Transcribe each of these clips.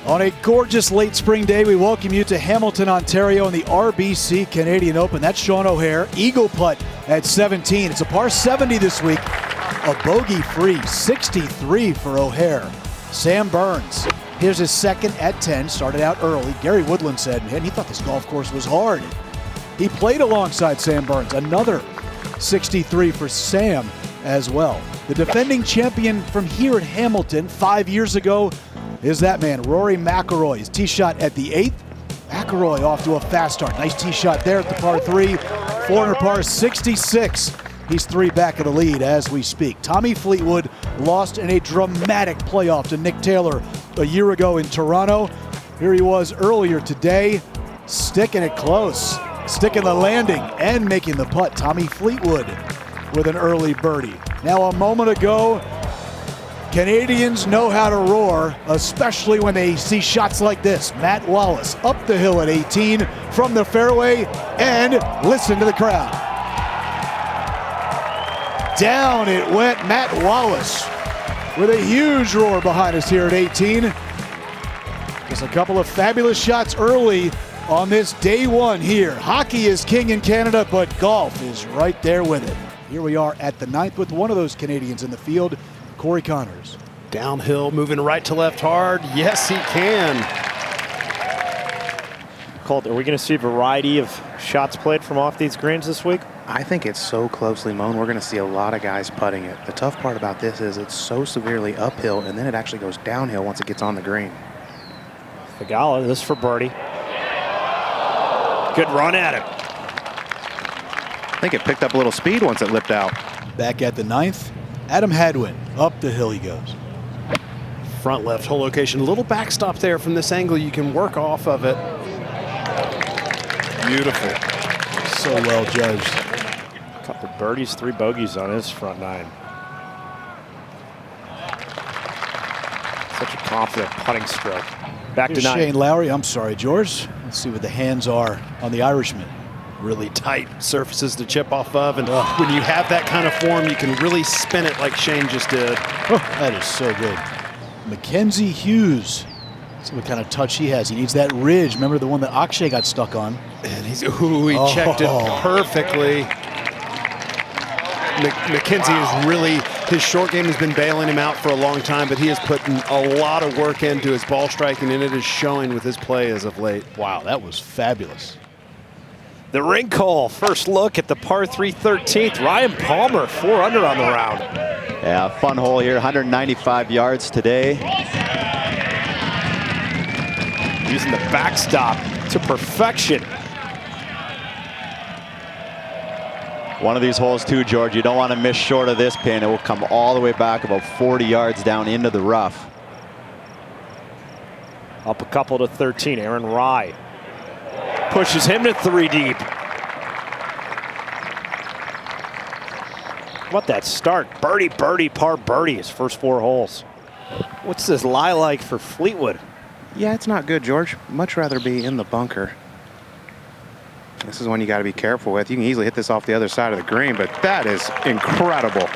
On a gorgeous late spring day, we welcome you to Hamilton, Ontario in the RBC Canadian Open. That's Sean O'Haire, eagle putt at 17. It's a par 70 this week, a bogey-free 63 for O'Haire. Sam Burns, here's his second at 10, started out early. Gary Woodland said, man, he thought this golf course was hard. He played alongside Sam Burns, another 63 for Sam as well. The defending champion from here at Hamilton 5 years ago is that man, Rory McIlroy. His tee shot at the 8th. McIlroy off to a fast start. Nice tee shot there at the par 3. 4 par 66. He's 3 back of the lead as we speak. Tommy Fleetwood lost in a dramatic playoff to Nick Taylor a year ago in Toronto. Here he was earlier today, sticking it close, sticking the landing and making the putt. Tommy Fleetwood with an early birdie. Now a moment ago, Canadians know how to roar, especially when they see shots like this. Matt Wallace up the hill at 18 from the fairway, and listen to the crowd. Down it went, Matt Wallace with a huge roar behind us here at 18. Just a couple of fabulous shots early on this day one here. Hockey is king in Canada, but golf is right there with it. Here we are at the 9th with one of those Canadians in the field, Corey Connors. Downhill, moving right to left hard. Yes, he can. Colt, are we going to see a variety of shots played from off these greens this week? I think it's so closely mown, we're going to see a lot of guys putting it. The tough part about this is it's so severely uphill, and then it actually goes downhill once it gets on the green. Fagala, this for birdie. Good run at it. I think it picked up a little speed once it lipped out. Back at the 9th, Adam Hadwin. Up the hill he goes. Front left hole location. A little backstop there from this angle. You can work off of it. Beautiful. So well judged. A couple birdies, 3 bogeys on his front 9. Such a confident putting stroke. Back Here's to 9. Shane Lowry. I'm sorry, George. Let's see what the hands are on the Irishman. Really tight surfaces to chip off of, and when you have that kind of form, you can really spin it like Shane just did. Oh, that is so good. Mackenzie Hughes. See what kind of touch he has. He needs that ridge. Remember the one that Akshay got stuck on? And he checked it perfectly. Mackenzie is really, his short game has been bailing him out for a long time, but he has put a lot of work into his ball striking, and it is showing with his play as of late. Wow, that was fabulous. The ring call. First look at the par 3 13th. Ryan Palmer, 4 under on the round. Yeah, fun hole here. 195 yards today. Using the backstop to perfection. One of these holes too, George, you don't want to miss short of this pin. It will come all the way back about 40 yards down into the rough. Up a couple to 13. Aaron Rye pushes him to 3 deep. What that start? Birdie, birdie, par birdie his first 4 holes. What's this lie like for Fleetwood? Yeah, it's not good, George. Much rather be in the bunker. This is one you got to be careful with. You can easily hit this off the other side of the green, but that is incredible.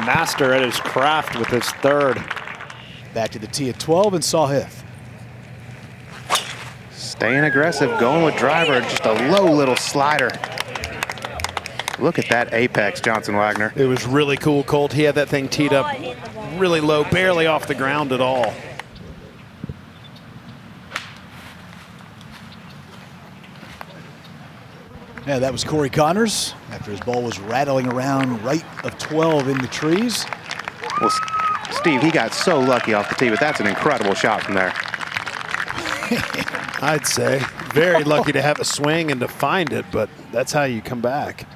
Master at his craft with his 3rd. Back to the tee at 12 and Sahith. Staying aggressive, going with driver, just a low little slider. Look at that apex, Johnson Wagner. It was really cool, Colt. He had that thing teed up really low, barely off the ground at all. Yeah, that was Corey Connors after his ball was rattling around right of 12 in the trees. Well, Steve, he got so lucky off the tee, but that's an incredible shot from there. I'd say. Very lucky to have a swing and to find it, but that's how you come back.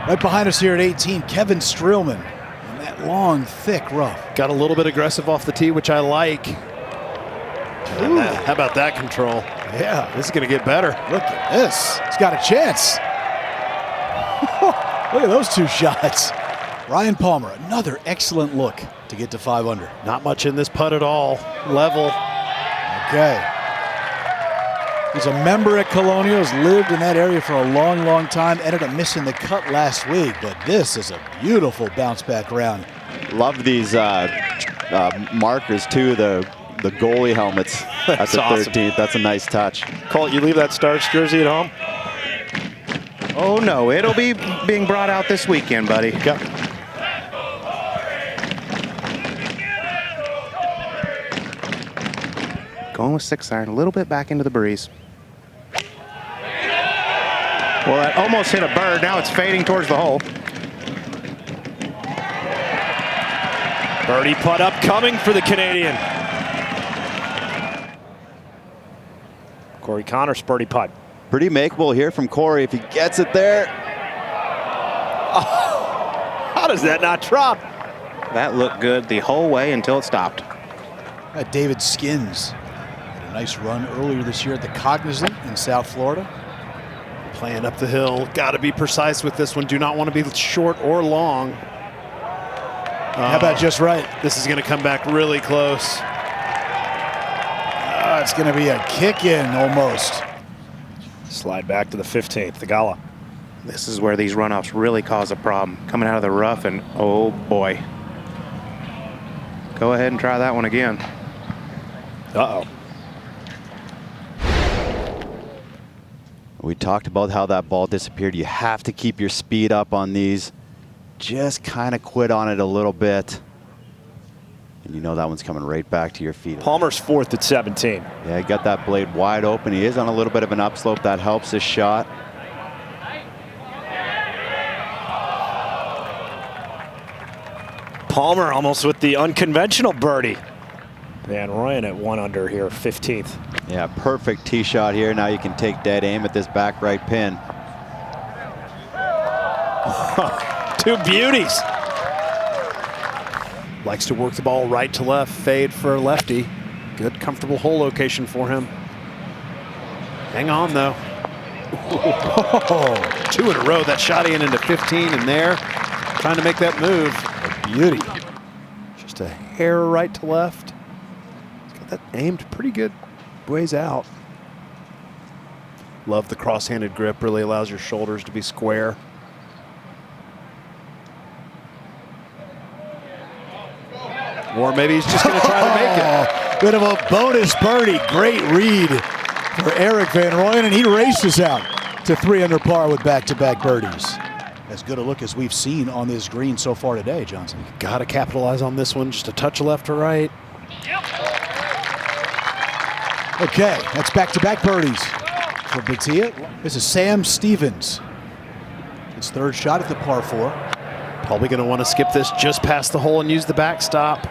Right behind us here at 18, Kevin Streelman in that long, thick rough. Got a little bit aggressive off the tee, which I like. How about that control? Yeah. This is going to get better. Look at this. He's got a chance. Look at those 2 shots. Ryan Palmer, another excellent look to get to 5 under. Not much in this putt at all. Level. Okay. He's a member at Colonial, has lived in that area for a long, long time, ended up missing the cut last week, but this is a beautiful bounce back round. Love these markers too, the goalie helmets at the awesome. 13th. That's a nice touch. Colt, you leave that Stars jersey at home? Oh no, it'll be being brought out this weekend, buddy. Yep. Going with 6-iron, a little bit back into the breeze. Well, that almost hit a bird. Now it's fading towards the hole. Birdie putt up coming for the Canadian. Corey Connors birdie putt. Pretty makeable here from Corey if he gets it there. Oh, how does that not drop? That looked good the whole way until it stopped. David Skins had a nice run earlier this year at the Cognizant in South Florida. Playing up the hill. Got to be precise with this one. Do not want to be short or long. How about just right? This is going to come back really close. It's going to be a kick in almost. Slide back to the 15th, the Gala. This is where these runoffs really cause a problem. Coming out of the rough and oh boy. Go ahead and try that one again. Uh-oh. We talked about how that ball disappeared. You have to keep your speed up on these. Just kind of quit on it a little bit. And you know that one's coming right back to your feet. Palmer's 4th at 17. Yeah, he got that blade wide open. He is on a little bit of an upslope. That helps his shot. Palmer almost with the unconventional birdie. Van Rooyen at 1 under here, 15th. Yeah, perfect tee shot here. Now you can take dead aim at this back right pin. 2 beauties. Likes to work the ball right to left, fade for a lefty. Good, comfortable hole location for him. Hang on, though. Oh, 2 in a row. That shot in into 15 and there. Trying to make that move. A beauty. Just a hair right to left. He's got that aimed pretty good ways out. Love the cross-handed grip. Really allows your shoulders to be square. Or maybe he's just going to try to make it. Bit of a bonus birdie. Great read for Eric Van Rooyen, and he races out to 3 under par with back-to-back birdies. As good a look as we've seen on this green so far today, Johnson. Got to capitalize on this one. Just a touch left or right. Okay, that's back-to-back birdies for Batia. This is Sam Stevens. His 3rd shot at the par 4. Probably going to want to skip this just past the hole and use the backstop.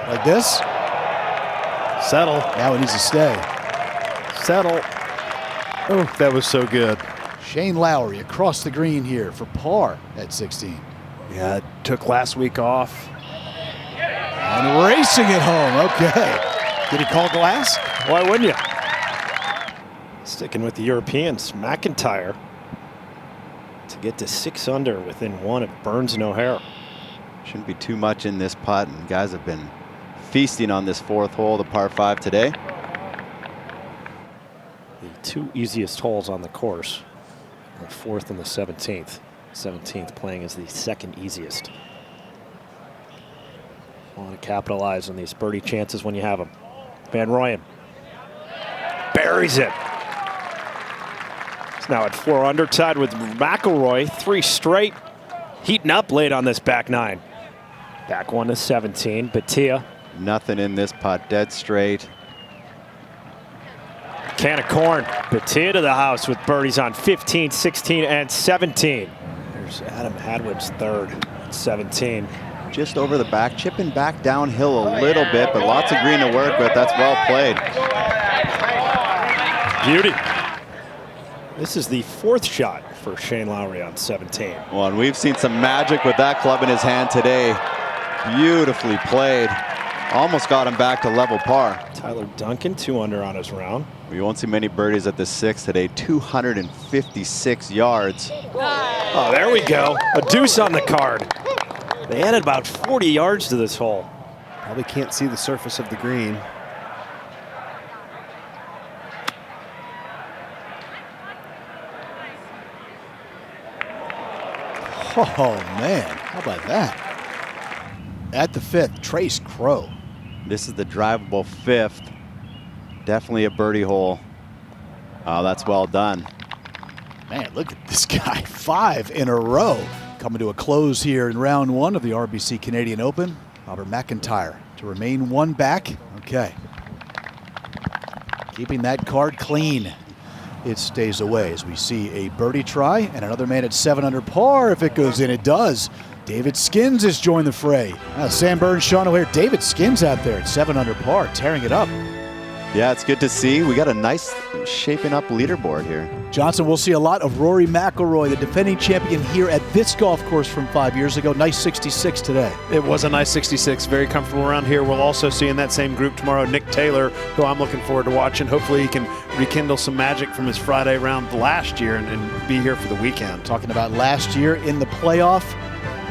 Like this. Settle. Now it needs to stay. Settle. Oh, that was so good. Shane Lowry across the green here for par at 16. Yeah, took last week off. And racing it home. Okay. Did he call glass? Why wouldn't you? Sticking with the Europeans, McIntyre to get to 6 under within 1 of Burns and O'Hare. Shouldn't be too much in this putt, and guys have been feasting on this 4th hole, the par 5 today. The 2 easiest holes on the course, the 4th and the 17th. 17th playing as the 2nd easiest. Want to capitalize on these birdie chances when you have them. Van Rooyen buries it. He's now at 4 under, tied with McIlroy, 3 straight. Heating up late on this back 9. Back 1 to 17. Batia. Nothing in this putt, dead straight. Can of corn. Batia to the house with birdies on 15, 16, and 17. There's Adam Hadwin's 3rd at 17. Just over the back, chipping back downhill a little bit, but lots of green to work with. That's well played. Beauty. This is the 4th shot for Shane Lowry on 17. Well, and we've seen some magic with that club in his hand today. Beautifully played. Almost got him back to level par. Tyler Duncan 2 under on his round. We won't see many birdies at the 6th today. 256 yards. Oh, there we go. A deuce on the card. They added about 40 yards to this hole. Probably can't see the surface of the green. Oh, man. How about that? at the 5th, Trace Crow. This is the drivable 5th. Definitely a birdie hole. Oh, that's well done. Man, look at this guy. 5 in a row. Coming to a close here in round 1 of the RBC Canadian Open. Robert McIntyre to remain 1 back. Okay. Keeping that card clean. It stays away as we see a birdie try and another man at 7 under par. If it goes in, it does. David Skins has joined the fray. Sam Burns, Sean O'Hair, David Skins out there at 7 under par, tearing it up. Yeah, it's good to see. We got a nice shaping up leaderboard here. Johnson, we'll see a lot of Rory McIlroy, the defending champion here at this golf course from 5 years ago. Nice 66 today. It was a nice 66, very comfortable around here. We'll also see in that same group tomorrow Nick Taylor, who I'm looking forward to watching. Hopefully he can rekindle some magic from his Friday round last year and be here for the weekend. Talking about last year in the playoff,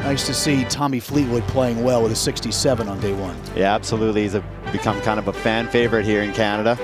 nice to see Tommy Fleetwood playing well with a 67 on day 1. Yeah, absolutely. He's become kind of a fan favorite here in Canada.